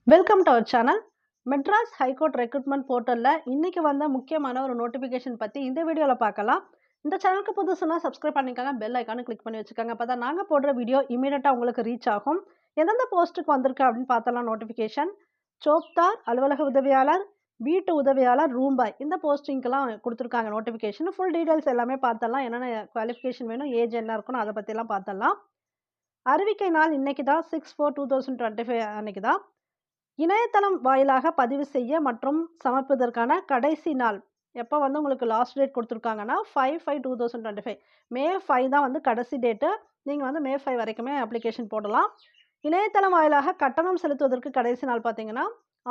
Welcome to our channel. Madras high court recruitment போர்ட்டலில் இன்னைக்கு வந்த முக்கியமான ஒரு நோட்டிஃபிகேஷன் பற்றி இந்த வீடியோவில் பார்க்கலாம். இந்த சேனலுக்கு புதுசுனா சப்ஸ்கிரைப் பண்ணிக்கோங்க, பெல் ஐக்கானு கிளிக் பண்ணி வச்சுக்கோங்க. அப்போ தான் நாங்கள் போடுற வீடியோ இமீடியட்டாக உங்களுக்கு ரீச் ஆகும். எந்தெந்த போஸ்ட்டுக்கு வந்திருக்கு அப்படின்னு பார்த்தலாம். நோட்டிஃபிகேஷன் சோப்தார், அலுவலக உதவியாளர், வீட்டு உதவியாளர், ரூம் பாய், இந்த போஸ்டிங்க்கெல்லாம் கொடுத்துருக்காங்க நோட்டிஃபிகேஷன். ஃபுல் டீடைல்ஸ் எல்லாமே பார்த்தலாம். என்னென்ன குவாலிஃபிகேஷன் வேணும், ஏஜ் என்ன இருக்கணும், அதை பற்றிலாம் பார்த்தலாம். அறிவிக்கை நாள் இன்னைக்கு தான் 6/4/2025 அன்னைக்கு தான். இணையதளம் வாயிலாக பதிவு செய்ய மற்றும் சமர்ப்பிப்பதற்கான கடைசி நாள் எப்போ வந்து உங்களுக்கு லாஸ்ட் டேட் கொடுத்துருக்காங்கன்னா 5/5/2025 மே 5 தான் வந்து கடைசி டேட்டு. நீங்கள் வந்து மே 5 வரைக்குமே அப்ளிகேஷன் போடலாம். இணையதளம் வாயிலாக கட்டணம் செலுத்துவதற்கு கடைசி நாள் பார்த்தீங்கன்னா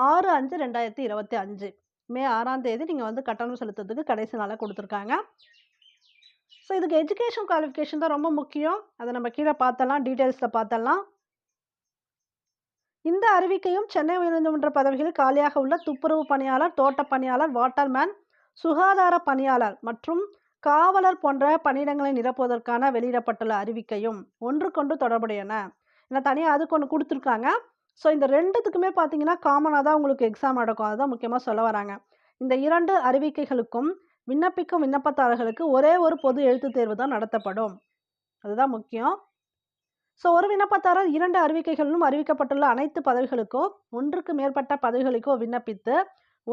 6/5/2025 மே 6ஆம் தேதி நீங்கள் வந்து கட்டணம் செலுத்துறதுக்கு கடைசி நாளாக கொடுத்துருக்காங்க. ஸோ இதுக்கு எஜுகேஷன் குவாலிஃபிகேஷன் தான் ரொம்ப முக்கியம். அதை நம்ம கீழே பார்த்தலாம், டீட்டெயில்ஸில் பார்த்தலாம். இந்த அறிவிக்கையும் சென்னை உயர்நீதிமன்ற பதவிகளில் காலியாக உள்ள துப்புரவு பணியாளர், தோட்ட பணியாளர், வாட்டர்மேன், சுகாதார பணியாளர் மற்றும் காவலர் போன்ற பணியிடங்களை நிரப்புவதற்கான வெளியிடப்பட்டுள்ள அறிவிக்கையும் ஒன்றுக்கொன்று தொடர்புடையன. ஏன்னா தனியாக அதுக்கு ஒன்று கொடுத்துருக்காங்க. ஸோ இந்த ரெண்டுத்துக்குமே பார்த்தீங்கன்னா காமனாக தான் உங்களுக்கு எக்ஸாம் நடக்கும். அதுதான் முக்கியமாக சொல்ல வராங்க. இந்த இரண்டு அறிவிக்கைகளுக்கும் விண்ணப்பிக்கும் விண்ணப்பதாரர்களுக்கு ஒரே ஒரு பொது எழுத்துத் தேர்வு தான் நடத்தப்படும். அதுதான் முக்கியம். ஸோ ஒரு விண்ணப்பதாரர் 2 அறிவிக்கைகளிலும் அறிவிக்கப்பட்டுள்ள அனைத்து பதவிகளுக்கோ ஒன்றுக்கு மேற்பட்ட பதவிகளுக்கோ விண்ணப்பித்து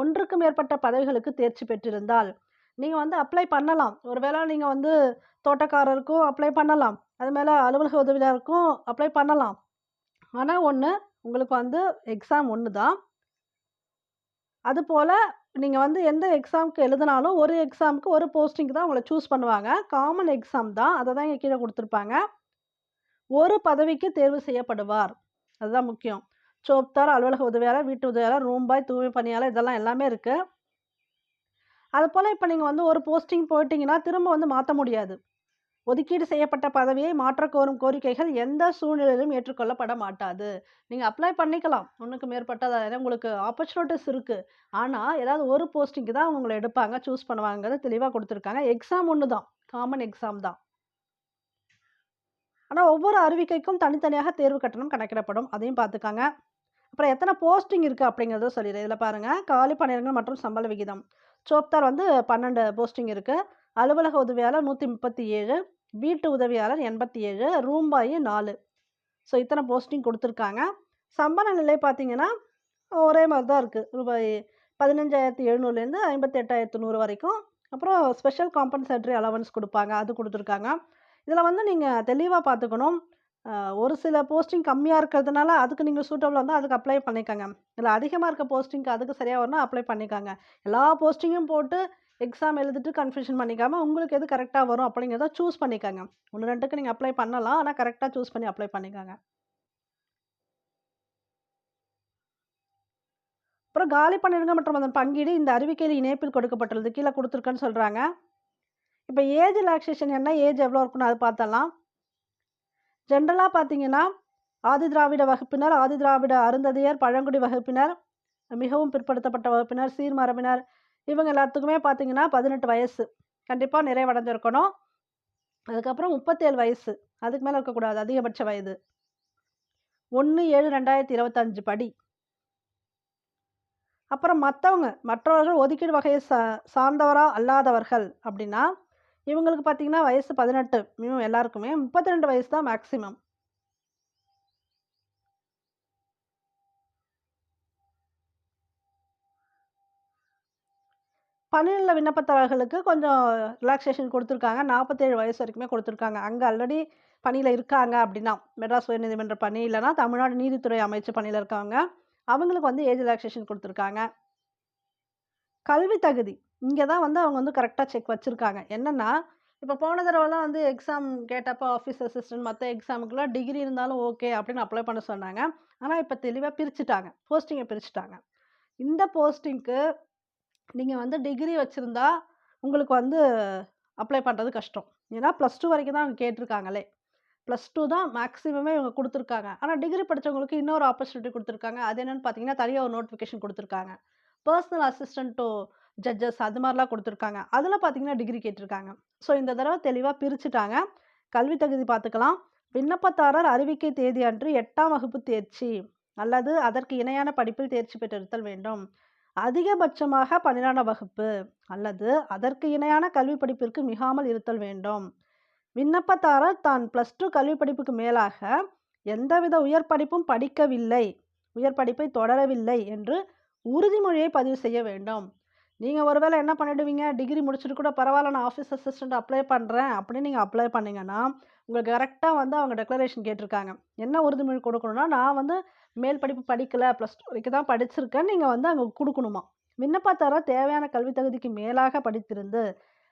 ஒன்றுக்கு மேற்பட்ட பதவிகளுக்கு தேர்ச்சி பெற்றிருந்தால் நீங்கள் வந்து அப்ளை பண்ணலாம். ஒருவேளை நீங்கள் வந்து தோட்டக்காரருக்கும் அப்ளை பண்ணலாம், அது மேலே அலுவலக உதவியாளருக்கும் அப்ளை பண்ணலாம். ஆனால் ஒன்று, உங்களுக்கு வந்து எக்ஸாம் ஒன்று தான். அதுபோல் நீங்கள் வந்து எந்த எக்ஸாமுக்கு எழுதினாலும் ஒரு எக்ஸாமுக்கு ஒரு போஸ்டிங் தான் உங்களை சூஸ் பண்ணுவாங்க. காமன் எக்ஸாம் தான். அதை தான் இங்கே கீழே கொடுத்துருப்பாங்க. ஒரு பதவிக்கு தேர்வு செய்யப்படுவார். அதுதான் முக்கியம். சோப்தார், அலுவலக உதவியாளர், வீட்டு உதவியாளர், ரூம் பாய், தூய்மை பணியாளர், இதெல்லாம் எல்லாமே இருக்கு. அதுபோல் இப்போ நீங்கள் வந்து ஒரு போஸ்டிங் போயிட்டீங்கன்னா திரும்ப வந்து மாற்ற முடியாது. ஒதுக்கீடு செய்யப்பட்ட பதவியை மாற்ற கோரும் கோரிக்கைகள் எந்த சூழ்நிலையிலும் ஏற்றுக்கொள்ளப்பட மாட்டாது. நீங்கள் அப்ளை பண்ணிக்கலாம், ஒன்றுக்கு மேற்பட்ட உங்களுக்கு ஆப்பர்ச்சுனிட்டிஸ் இருக்குது. ஆனால் ஏதாவது ஒரு போஸ்டிங்க்கு தான் உங்களை எடுப்பாங்க, சூஸ் பண்ணுவாங்கிறது தெளிவாக கொடுத்துருக்காங்க. எக்ஸாம் ஒன்று தான், காமன் எக்ஸாம் தான். ஆனால் ஒவ்வொரு அறிவிக்கைக்கும் தனித்தனியாக தேர்வு கட்டணம் கணக்கிடப்படும். அதையும் பார்த்துக்காங்க. அப்புறம் எத்தனை போஸ்டிங் இருக்குது அப்படிங்கிறத சொல்லிடுறேன். இதில் பாருங்கள், காலி பணியிடங்கள் மற்றும் சம்பள விகிதம். சோப்தார் வந்து 12 போஸ்டிங் இருக்குது. அலுவலக உதவியாளர் 137, வீட்டு உதவியாளர் 87, ரூம் பாய் 4. ஸோ இத்தனை போஸ்டிங் கொடுத்துருக்காங்க. சம்பள நிலை பார்த்தீங்கன்னா ஒரே மாதிரி தான் இருக்குது. ரூபாய் 15,700லேருந்து 58,100 வரைக்கும். அப்புறம் ஸ்பெஷல் காம்பன்சேட்டரி அலவன்ஸ் கொடுப்பாங்க, அது கொடுத்துருக்காங்க. இதில் வந்து நீங்கள் தெளிவாக பார்த்துக்கணும். ஒரு சில போஸ்டிங் கம்மியாக இருக்கிறதுனால அதுக்கு நீங்கள் சூட்டபிள் வந்தால் அதுக்கு அப்ளை பண்ணிக்கோங்க. இல்லை அதிகமாக இருக்க போஸ்டிங்க்கு அதுக்கு சரியாக வரணும், அப்ளை பண்ணிக்காங்க. எல்லா போஸ்டிங்கும் போட்டு எக்ஸாம் எழுதிட்டு கன்ஃபியூஷன் பண்ணிக்காமல் உங்களுக்கு எது கரெக்டாக வரும் அப்படிங்கிறத சூஸ் பண்ணிக்கோங்க. 1, 2க்கு நீங்கள் அப்ளை பண்ணலாம், ஆனால் கரெக்டாக சூஸ் பண்ணி அப்ளை பண்ணிக்கோங்க. அப்புறம் காலி பணியிடங்கள் மற்றும் அதன் பங்கீடு இந்த அறிவிக்கையில் இணைப்பில் கொடுக்கப்பட்டுள்ளது. கீழே கொடுத்துருக்கேன்னு சொல்கிறாங்க. இப்போ ஏஜ் ரிலாக்ஸேஷன் என்ன, ஏஜ் எவ்வளோ இருக்குன்னு அது பார்த்தலாம். ஜென்ரலாக பார்த்தீங்கன்னா ஆதி திராவிட வகுப்பினர், ஆதி திராவிட அருந்ததியர், பழங்குடி வகுப்பினர், மிகவும் பிற்படுத்தப்பட்ட வகுப்பினர், சீர்மரபினர், இவங்க எல்லாத்துக்குமே பார்த்தீங்கன்னா 18 வயசு கண்டிப்பாக நிறைவடைஞ்சிருக்கணும். அதுக்கப்புறம் 37 வயசு, அதுக்கு மேலே இருக்கக்கூடாது அதிகபட்ச வயது. 1/7/2025 படி. அப்புறம் மற்றவர்கள் ஒதுக்கீடு வகையை சார்ந்தவரா அல்லாதவர்கள் அப்படின்னா இவங்களுக்கு பார்த்தீங்கன்னா வயசு 18 மினிமம், எல்லாருக்குமே 32 வயசு தான் மேக்சிமம். பணியில விண்ணப்பதாரர்களுக்கு கொஞ்சம் ரிலாக்ஸேஷன் கொடுத்துருக்காங்க. 47 வயசு வரைக்குமே கொடுத்துருக்காங்க. அங்கே ஆல்ரெடி பணியில் இருக்காங்க அப்படின்னா, மெட்ராஸ் உயர்நீதிமன்ற பணி இல்லைன்னா தமிழ்நாடு நீதித்துறை அமைச்சர் பணியில் இருக்காங்க, அவங்களுக்கு வந்து ஏஜ் ரிலாக்ஸேஷன் கொடுத்துருக்காங்க. கல்வி தகுதி இங்கே தான் வந்து அவங்க வந்து கரெக்டாக செக் வச்சுருக்காங்க. என்னென்னா இப்போ போன தடவைலாம் வந்து எக்ஸாம் கேட்டப்போ ஆஃபீஸ் அசிஸ்டன்ட் மற்ற எக்ஸாமுக்குலாம் டிகிரி இருந்தாலும் ஓகே அப்படின்னு அப்ளை பண்ண சொன்னாங்க. ஆனால் இப்போ தெளிவாக பிரிச்சுட்டாங்க, போஸ்டிங்கை பிரிச்சுட்டாங்க. இந்த போஸ்டிங்க்கு நீங்கள் வந்து டிகிரி வச்சுருந்தா உங்களுக்கு வந்து அப்ளை பண்ணுறது கஷ்டம். ஏன்னா +2 வரைக்கும் தான் அவங்க கேட்டிருக்காங்களே. +2 தான் மேக்ஸிமமே இவங்க கொடுத்துருக்காங்க. ஆனால் டிகிரி படித்தவங்களுக்கு இன்னொரு ஆப்பர்ச்சுனிட்டி கொடுத்துருக்காங்க. அது என்னென்னு பார்த்தீங்கன்னா தனியாக ஒரு நோட்டிஃபிகேஷன் கொடுத்துருக்காங்க. பர்சனல் அசிஸ்டன்ட் டு ஜட்ஜஸ் அது மாதிரிலாம் கொடுத்துருக்காங்க. அதில் பார்த்தீங்கன்னா டிகிரி கேட்டிருக்காங்க. ஸோ இந்த தடவை தெளிவாக பிரிச்சுட்டாங்க. கல்வி தகுதி பார்த்துக்கலாம். விண்ணப்பதாரர் அறிவிக்கை தேதி அன்று 8ஆம் வகுப்பு தேர்ச்சி, அல்லது அதற்கு இணையான படிப்பில் தேர்ச்சி பெற்றிருத்தல் வேண்டும். அதிகபட்சமாக 12ஆம் வகுப்பு அல்லது அதற்கு இணையான கல்வி படிப்பிற்கு மிகாமல் இருத்தல் வேண்டும். விண்ணப்பதாரர் தான் +2 கல்வி படிப்புக்கு மேலாக எந்தவித உயர் படிப்பும் படிக்கவில்லை, உயர் படிப்பை தொடரவில்லை என்று உறுதிமொழியை பதிவு செய்ய வேண்டும். நீங்கள் ஒருவேளை என்ன பண்ணிடுவீங்க, டிகிரி முடிச்சுட்டு கூட பரவாயில்ல நான் ஆஃபீஸ் அசிஸ்டண்ட் அப்ளை பண்ணுறேன் அப்படின்னு நீங்கள் அப்ளை பண்ணிங்கன்னா, உங்களுக்கு கரெக்டாக வந்து அவங்க டெக்ளரேஷன் கேட்டிருக்காங்க. என்ன உறுதிமொழி கொடுக்கணும்னா, நான் வந்து மேல் படிப்பு படிக்கல, +2 வரைக்கும் தான் படிச்சிருக்கேன் நீங்கள் வந்து அங்கே கொடுக்கணுமா. விண்ணப்பதாரர் தேவையான கல்வி தகுதிக்கு மேலாக படித்திருந்து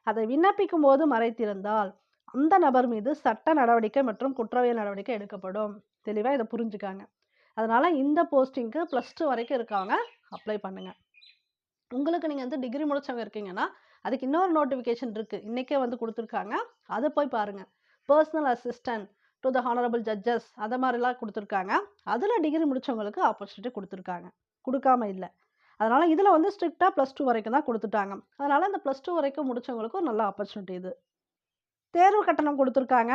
அதை விண்ணப்பிக்கும் போது மறைத்திருந்தால் அந்த நபர் மீது சட்ட நடவடிக்கை மற்றும் குற்றவியல் நடவடிக்கை எடுக்கப்படும். தெளிவாக இதை புரிஞ்சுக்காங்க. அதனால இந்த போஸ்டிங்க்கு +2 வரைக்கும் இருக்கவங்க அப்ளை பண்ணுங்க. உங்களுக்கு நீங்கள் வந்து டிகிரி முடிச்சவங்க இருக்கீங்கன்னா அதுக்கு இன்னொரு நோட்டிஃபிகேஷன் இருக்குது, இன்றைக்கே வந்து கொடுத்துருக்காங்க, அதை போய் பாருங்கள். Personal assistant to the honourable judges அதை மாதிரிலாம் கொடுத்துருக்காங்க. அதில் டிகிரி முடித்தவங்களுக்கு ஆப்பர்ச்சுனிட்டி கொடுத்துருக்காங்க, கொடுக்காம இல்லை. அதனால் இதில் வந்து ஸ்ட்ரிக்டாக +2 வரைக்கும் தான் கொடுத்துட்டாங்க. அதனால் இந்த +2 வரைக்கும் முடித்தவங்களுக்கு ஒரு நல்ல ஆப்பர்ச்சுனிட்டி இது. தேர்வு கட்டணம் கொடுத்துருக்காங்க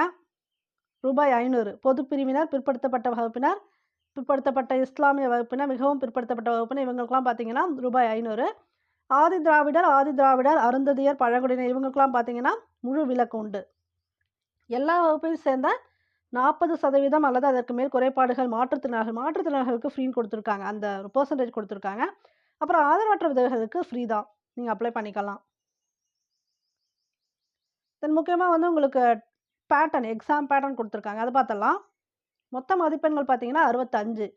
ரூபாய் 500. பொது பிரிவினர், பிற்படுத்தப்பட்ட வகுப்பினர், பிற்படுத்தப்பட்ட இஸ்லாமிய வகுப்பினர், மிகவும் பிற்படுத்தப்பட்ட வகுப்பினர் இவங்களுக்கெல்லாம் பார்த்தீங்கன்னா ரூபாய் 500. ஆதி திராவிடர், அருந்ததியர், பழங்குடியினர் இவங்களுக்கெல்லாம் பார்த்தீங்கன்னா முழு விலக்கு உண்டு. எல்லா வகுப்பையும் சேர்ந்த 40% அல்லது அதற்கு மேல் குறைபாடுகள் மாற்றுத்திறனாளிகளுக்கு ஃப்ரீன்னு கொடுத்துருக்காங்க, அந்த ஒரு பெர்சன்டேஜ் கொடுத்துருக்காங்க. அப்புறம் ஆதரவற்ற விதவைகளுக்கு ஃப்ரீ தான், நீங்கள் அப்ளை பண்ணிக்கலாம். தென் முக்கியமாக வந்து உங்களுக்கு எக்ஸாம் பேட்டர்ன் கொடுத்துருக்காங்க, அதை பார்த்தலாம். மொத்த மதிப்பெண்கள் பார்த்தீங்கன்னா 65,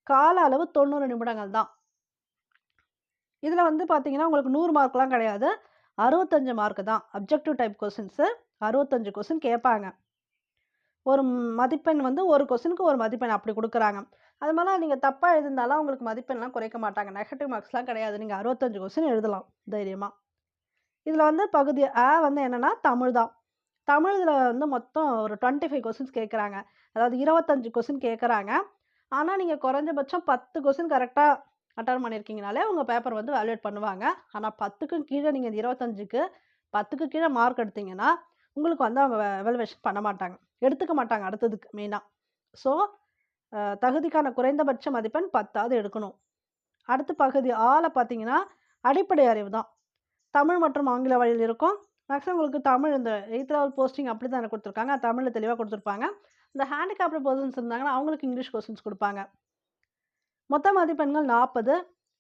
கால அளவு 90 நிமிடங்கள் தான். இதில் வந்து பார்த்தீங்கன்னா உங்களுக்கு 100 மார்க்லாம் கிடையாது, 65 மார்க் தான். அப்ஜெக்டிவ் டைப் கொஸ்டின்ஸு 65 கொஸ்டின் கேட்பாங்க. ஒரு மதிப்பெண் வந்து ஒரு கொஸ்டினுக்கு ஒரு மதிப்பெண் அப்படி கொடுக்குறாங்க. அது மாதிரி நீங்கள் தப்பாக எழுதிருந்தாலும் உங்களுக்கு மதிப்பெண்லாம் குறைக்க மாட்டாங்க, நெகட்டிவ் மார்க்ஸ்லாம் கிடையாது. நீங்கள் 65 கொஸ்டின் எழுதலாம் தைரியமாக. இதில் வந்து பகுதி வந்து என்னென்னா தமிழ் தான். தமிழ் இதில் வந்து மொத்தம் ஒரு 25 கொஸ்டின்ஸ் கேட்குறாங்க, அதாவது 25 கொஸ்டின் கேட்குறாங்க. ஆனால் நீங்கள் குறைஞ்சபட்சம் 10 கொஸ்டின் கரெக்டாக அட்டன் பண்ணியிருக்கீங்கனாலே உங்கள் பேப்பர் வந்து வேல்யூட் பண்ணுவாங்க. ஆனால் 10க்கும் கீழே நீங்கள் 25க்கு 10க்கு கீழே மார்க் எடுத்தீங்கன்னா உங்களுக்கு வந்து அவங்க எவலுவேஷன் பண்ண மாட்டாங்க, எடுத்துக்க மாட்டாங்க அடுத்ததுக்கு மெயினாக. ஸோ தகுதிக்கான குறைந்தபட்ச மதிப்பெண் 10வது எடுக்கணும். அடுத்து பகுதி ஆல பார்த்தீங்கன்னா அடிப்படை அறிவு தான். தமிழ் மற்றும் ஆங்கில வழியில் இருக்கும். மேக்ஸிமம் உங்களுக்கு தமிழ் இந்த 8th லெவல் போஸ்டிங் அப்படி தான் கொடுத்துருக்காங்க, தமிழில் தெளிவாக கொடுத்துருப்பாங்க. இந்த ஹேண்டிகேப்டு பர்சன்ஸ் இருந்தாங்கன்னா அவங்களுக்கு இங்கிலீஷ் கொஸ்டின்ஸ் கொடுப்பாங்க. மொத்த மதிப்பெண்கள் 40.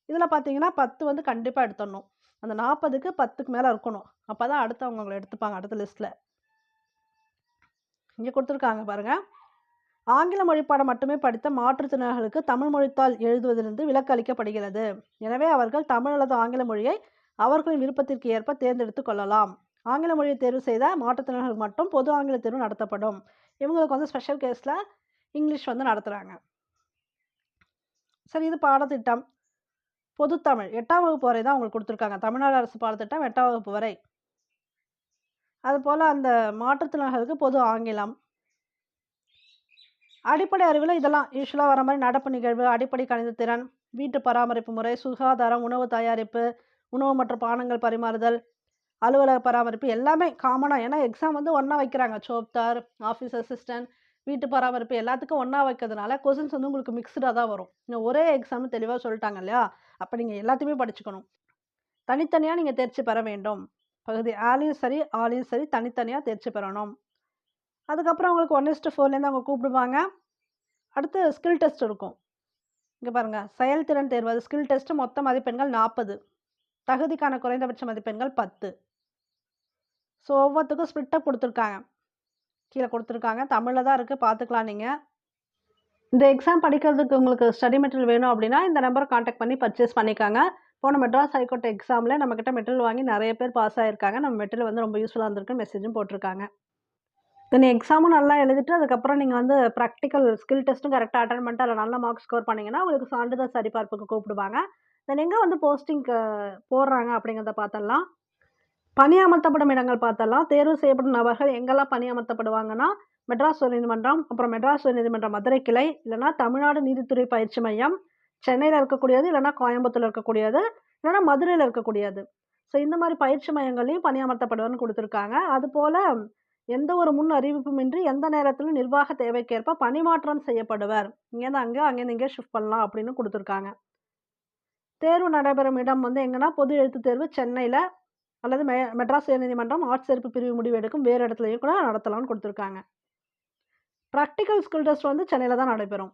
இதில் பார்த்தீங்கன்னா 10 வந்து கண்டிப்பாக எடுத்துடணும். அந்த 40க்கு 10க்கு மேலே இருக்கணும், அப்போ தான் அடுத்தவங்க உங்களை எடுத்துப்பாங்க அடுத்த லிஸ்ட்டில். இங்கே கொடுத்துருக்காங்க பாருங்கள். ஆங்கில மொழிப்பாடம் மட்டுமே படித்த மாற்றுத்திறனாளிகளுக்கு தமிழ் மொழித்தாள் எழுதுவதிலிருந்து விலக்கு அளிக்கப்படுகிறது. எனவே அவர்கள் தமிழ் அல்லது ஆங்கில மொழியை அவர்களின் விருப்பத்திற்கு ஏற்ப தேர்ந்தெடுத்து கொள்ளலாம். ஆங்கில மொழியை தேர்வு செய்த மாற்றுத்திறனாளிகளுக்கு மட்டும் பொது ஆங்கில தேர்வு நடத்தப்படும். இவங்களுக்கு வந்து ஸ்பெஷல் கேஸில் இங்கிலீஷ் வந்து நடத்துகிறாங்க. சரி, இது பாடத்திட்டம். பொதுத்தமிழ் 8ஆம் வகுப்பு வரை தான் உங்களுக்கு கொடுத்துருக்காங்க, தமிழ்நாடு அரசு பாடத்திட்டம் 8ஆம் வகுப்பு வரை. அதுபோல் அந்த மாற்றுத்திறனாளிகளுக்கு பொது ஆங்கிலம். அடிப்படை அறிவில் இதெல்லாம் யூஸ்வலாக வர மாதிரி நடப்பு நிகழ்வு, அடிப்படை கணித திறன், வீட்டு பராமரிப்பு முறை, சுகாதாரம், உணவு தயாரிப்பு, உணவு மற்றும் பானங்கள் பரிமாறுதல், அலுவலக பராமரிப்பு எல்லாமே காமனாக. ஏன்னா எக்ஸாம் வந்து ஒன்றா வைக்கிறாங்க, சோப்தார், ஆஃபீஸ் அசிஸ்டன்ட், வீட்டு பராமரிப்பு எல்லாத்துக்கும் ஒன்றா வைக்கிறதுனால கொஸ்டின்ஸ் வந்து உங்களுக்கு மிக்சடாக தான் வரும். ஒரே எக்ஸாம்னு தெளிவாக சொல்லிட்டாங்க இல்லையா, அப்போ நீங்கள் எல்லாத்தையுமே படிச்சுக்கணும். தனித்தனியாக நீங்கள் தேர்ச்சி பெற வேண்டும். பகுதி ஆலையும் சரி ஆலையும் சரி தனித்தனியாக தேர்ச்சி பெறணும். அதுக்கப்புறம் உங்களுக்கு 1:4 அவங்க கூப்பிடுவாங்க. அடுத்து ஸ்கில் டெஸ்ட் இருக்கும். இங்கே பாருங்கள், செயல்திறன் தேர்வு, அது ஸ்கில் டெஸ்ட். மொத்த மதிப்பெண்கள் 40, தகுதிக்கான குறைந்தபட்ச மதிப்பெண்கள் 10. ஸோ ஒவ்வொருத்துக்கும் ஸ்பிரிட்டப் கொடுத்துருக்காங்க, கீழே கொடுத்துருக்காங்க, தமிழில் தான் இருக்குது, பார்த்துக்கலாம். நீங்கள் இந்த எக்ஸாம் படிக்கிறதுக்கு உங்களுக்கு ஸ்டடி மெட்டீரியல் வேணும் அப்படின்னா இந்த நம்பரை காண்டாக்ட் பண்ணி பர்ச்சேஸ் பண்ணிக்காங்க. போன மெட்ராஸ் ஹைகோர்ட் எக்ஸாமில் நம்மக்கிட்ட மெட்டீரியல் வாங்கி நிறைய பேர் பாஸ் ஆகிருக்காங்க. நம்ம மெட்டீரியல் வந்து ரொம்ப யூஸ்ஃபுல்லாக இருந்திருக்கு, மெசேஜும் போட்டிருக்காங்க. தென் எக்ஸாமும் நல்லா எழுதிட்டு அதுக்கப்புறம் நீங்கள் வந்து ப்ராக்டிக்கல் ஸ்கில் டெஸ்ட்டும் கரெக்டாக அட்டன் பண்ணிட்டு அதில் நல்ல மார்க்ஸ் ஸ்கோர் பண்ணிங்கன்னா உங்களுக்கு சான்றிதழ் சரிபார்ப்புக்கு கூப்பிடுவாங்க. தென் எங்கே வந்து போஸ்டிங்க்கு போடுறாங்க அப்படிங்கிறத பார்த்தலாம். பணியமர்த்தப்படும் இடங்கள் பார்த்தலாம். தேர்வு செய்யப்படும் நபர்கள் எங்கெல்லாம் பணியமர்த்தப்படுவாங்கன்னா மெட்ராஸ் உயர்நீதிமன்றம், அப்புறம் மெட்ராஸ் உயர்நீதிமன்றம் மதுரை கிளை, இல்லைனா தமிழ்நாடு நீதித்துறை பயிற்சி மையம், சென்னையில் இருக்கக்கூடியது, இல்லைனா கோயம்புத்தூரில் இருக்கக்கூடியது, இல்லைனா மதுரையில் இருக்கக்கூடியது. ஸோ இந்த மாதிரி பயிற்சி மையங்களையும் பணியமர்த்தப்படுவார்னு கொடுத்துருக்காங்க. அதுபோல் எந்த ஒரு முன் அறிவிப்புமின்றி எந்த நேரத்திலும் நிர்வாக தேவைக்கேற்ப பணிமாற்றம் செய்யப்படுவர். இங்கேருந்து அங்க, அங்கேருந்து இங்க ஷிஃப்ட் பண்ணலாம் அப்படின்னு குடுத்துருக்காங்க. தேர்வு நடைபெறும் இடம் வந்து எங்கன்னா, பொது எழுத்துத் தேர்வு சென்னையில அல்லது மெட்ராஸ் உயர்நீதிமன்றம் ஆட்சேர்ப்பு பிரிவு முடிவு எடுக்கும் வேறு இடத்துலயும் கூட நடத்தலாம்னு குடுத்துருக்காங்க. பிராக்டிகல் ஸ்கில் டெஸ்ட் வந்து சென்னையில தான் நடைபெறும்.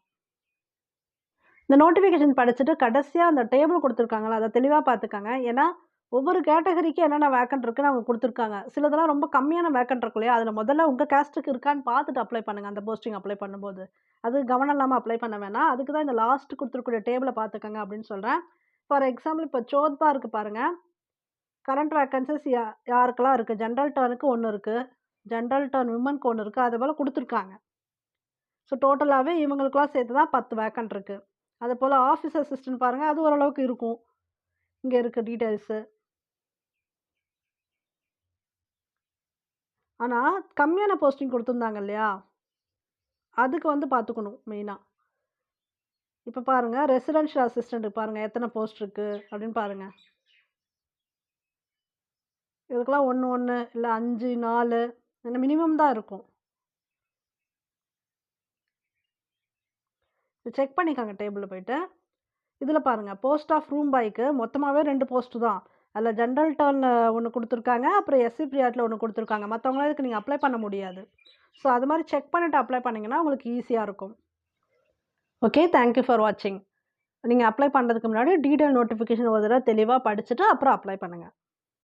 இந்த நோட்டிஃபிகேஷன் படிச்சுட்டு கடைசியா அந்த டேபிள் குடுத்துருக்காங்கல்ல, அத தெளிவா பார்த்துக்கங்க. ஏன்னா, ஒவ்வொரு கேட்டகரிக்கு என்னென்ன வேக்கன்ட் இருக்குன்னு அவங்க குடுத்துருக்காங்க. சிலதெல்லாம் ரொம்ப கம்மியான வேக்கன்ட் இருக்கும் இல்லையா? அதுல முதல்ல உங்க காஸ்ட்க்கு இருக்கான்னு பார்த்துட்டு அப்ளை பண்ணுங்க. அந்த போஸ்டிங் அப்ளை பண்ணும்போது. அது கவனம் இல்லாம அப்ளை பண்ண வேணாம். அதுக்கு தான் இந்த லாஸ்ட் குடுத்துருக்கக்கூடிய டேபிள பார்த்துக்கங்க அப்படின்னு சொல்றேன். ஃபார் எக்ஸாம்பிள் இப்ப சோத்பா இருக்கு பாருங்க. கரண்ட் வேக்கன்ஸிஸ் யாருக்கெல்லாம் இருக்கு? ஜெனரல் டர்னுக்கு 1 இருக்கு. ஜெனரல் டர்ன் விமன்க்கு 1 இருக்கு. அதுபோல குடுத்துருக்காங்க. ஸோ டோட்டலாவே இவங்களுக்கெல்லாம் சேர்த்து தான் 10 வேக்கன்ட் இருக்கு. அதுபோல ஆஃபீஸ் அசிஸ்டன்ட் பாருங்க. அது ஓரளவுக்கு இருக்கும். இங்க இருக்கு டீட்டெயில்ஸு. ஆனா, கம்மியான போஸ்டிங் குடுத்துருந்தாங்க இல்லையா? அதுக்கு வந்து பார்த்துக்கணும் மெயினா. இப்ப பாருங்க ரெசிடென்ஷியல் அசிஸ்டன்ட் பாருங்க எத்தன போஸ்ட் இருக்கு அப்படின்னு பாருங்க. இதுக்கெல்லாம் 1, 1 இல்ல 5, 4 மினிமம் தான் இருக்கும். செக் பண்ணிக்கோங்க டேபிள்ல போயிட்டு. இதுல பாருங்க போஸ்ட் ஆஃப் ரூம் பாய்க்கு மொத்தமாவே 2 போஸ்ட் தான். அதுல ஜெனரல் டர்ன்ல 1 குடுத்துருக்காங்க. அப்புறம் எஸ்சி பிரியாட்ல 1 குடுத்துருக்காங்க. மத்தவங்கலாம் இதுக்கு நீங்க அப்ளை பண்ண முடியாது. ஸோ அது மாரி செக் பண்ணிட்டு அப்ளை பண்ணீங்கன்னா, உங்களுக்கு ஈஸியா இருக்கும். ஓகே. தேங்க் யூ ஃபார் வாட்சிங். நீங்க அப்ளை பண்றதுக்கு முன்னாடி டீட்டெயில் நோட்டிஃபிகேஷன் ஒரு தடவ தெளிவா படிச்சுட்டு அப்புறம் அப்ளை பண்ணுங்க.